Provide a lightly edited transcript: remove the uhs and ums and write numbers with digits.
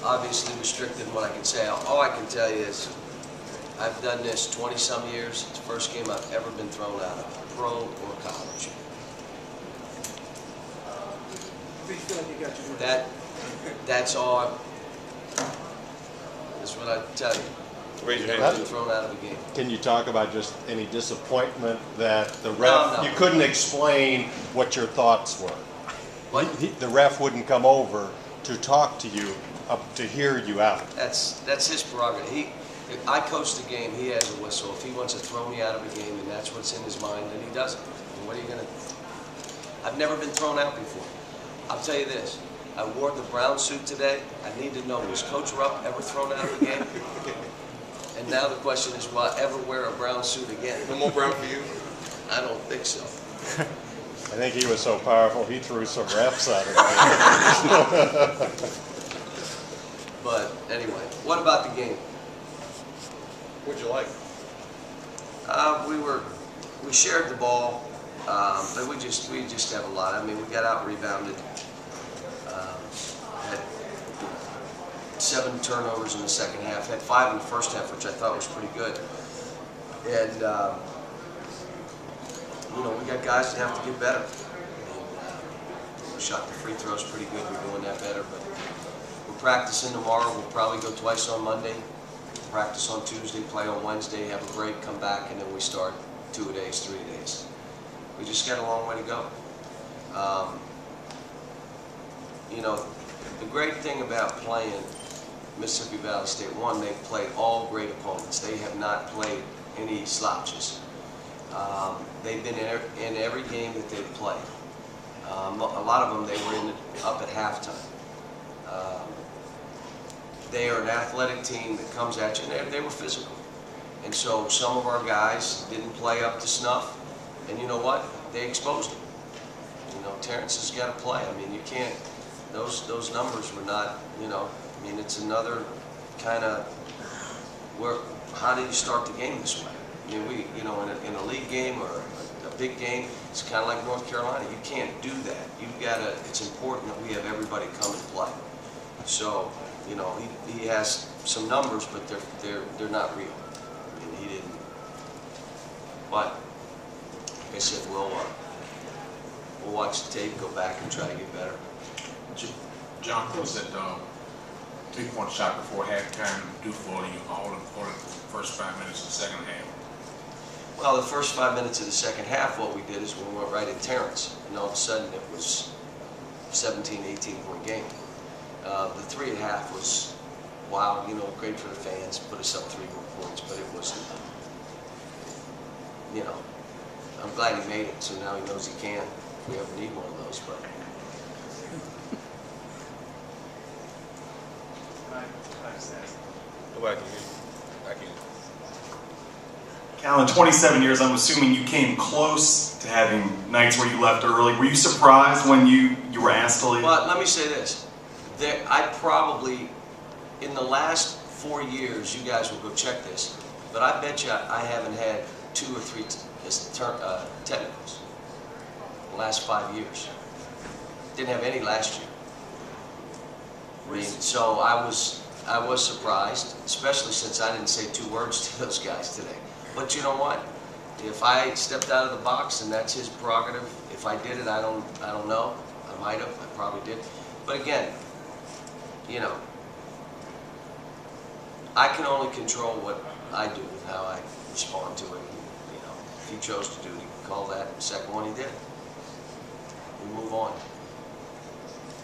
obviously restricted in what I can say. All I can tell you is I've done this 20-some years. It's the first game I've ever been thrown out of, pro or college. That's all. That's what I tell you. Raise your I've hand. been thrown out of a game. Can you talk about just any disappointment that the ref, No. you couldn't explain what your thoughts were? What? The ref wouldn't come over to talk to you, to hear you out. That's his prerogative. If I coach the game, he has a whistle. If he wants to throw me out of a game and that's what's in his mind, then he does it. And what are you going to do? I've never been thrown out before. I'll tell you this. I wore the brown suit today. I need to know, was Coach Rupp ever thrown out of the game? And now the question is, will I ever wear a brown suit again? No more brown for you? I don't think so. I think he was so powerful, he threw some refs out of it. But anyway, what about the game? What'd you like? We shared the ball, but we just have a lot. I mean, we got out rebounded. Had 7 turnovers in the second half. Had 5 in the first half, which I thought was pretty good. And you know, we got guys that have to get better. We shot the free throws pretty good. We're doing that better, but we're practicing tomorrow. We'll probably go twice on Monday. Practice on Tuesday, play on Wednesday, have a break, come back, and then we start 2 days, 3 days. We just got a long way to go. You know, the great thing about playing Mississippi Valley State, one, they've played all great opponents. They have not played any slouches. They've been in every game that they've played. A lot of them, they were up at halftime. They are an athletic team that comes at you, and they were physical. And so some of our guys didn't play up to snuff, and you know what? They exposed them. You know, Terrence has got to play. I mean, you can't, those numbers were not, you know, I mean, it's another kind of, how do you start the game this way? I mean, you know, in a league game or a big game, it's kind of like North Carolina. You can't do that. You've got to, it's important that we have everybody come and play. So, you know, he has some numbers, but they're not real. I mean, he didn't. But like I said, we'll watch the tape, go back, and try to get better. John Calipari said 3-point shot before halftime do for you all for the first 5 minutes of the second half. Well, the first 5 minutes of the second half, what we did is we went right at Terrence, and all of a sudden it was 17, 18-point game. The 3 at half was, wow, you know, great for the fans, put us up 3 more points, but it wasn't, you know, I'm glad he made it, so now he knows he can if we ever need one of those. But Nobody can hear you. I can. Cal, in 27 years, I'm assuming you came close to having nights where you left early. Were you surprised when you were asked to leave? Well, let me say this. I probably, in the last 4 years, you guys will go check this, but I bet you I haven't had 2 or 3 technicals in the last 5 years. Didn't have any last year. I mean, so I was surprised, especially since I didn't say 2 words to those guys today. But you know what? If I stepped out of the box, and that's his prerogative. If I did it, I don't know. I might have. I probably did. But again, you know, I can only control what I do and how I respond to it. You know, if he chose to do it, he could call that. The second one he did. We move on.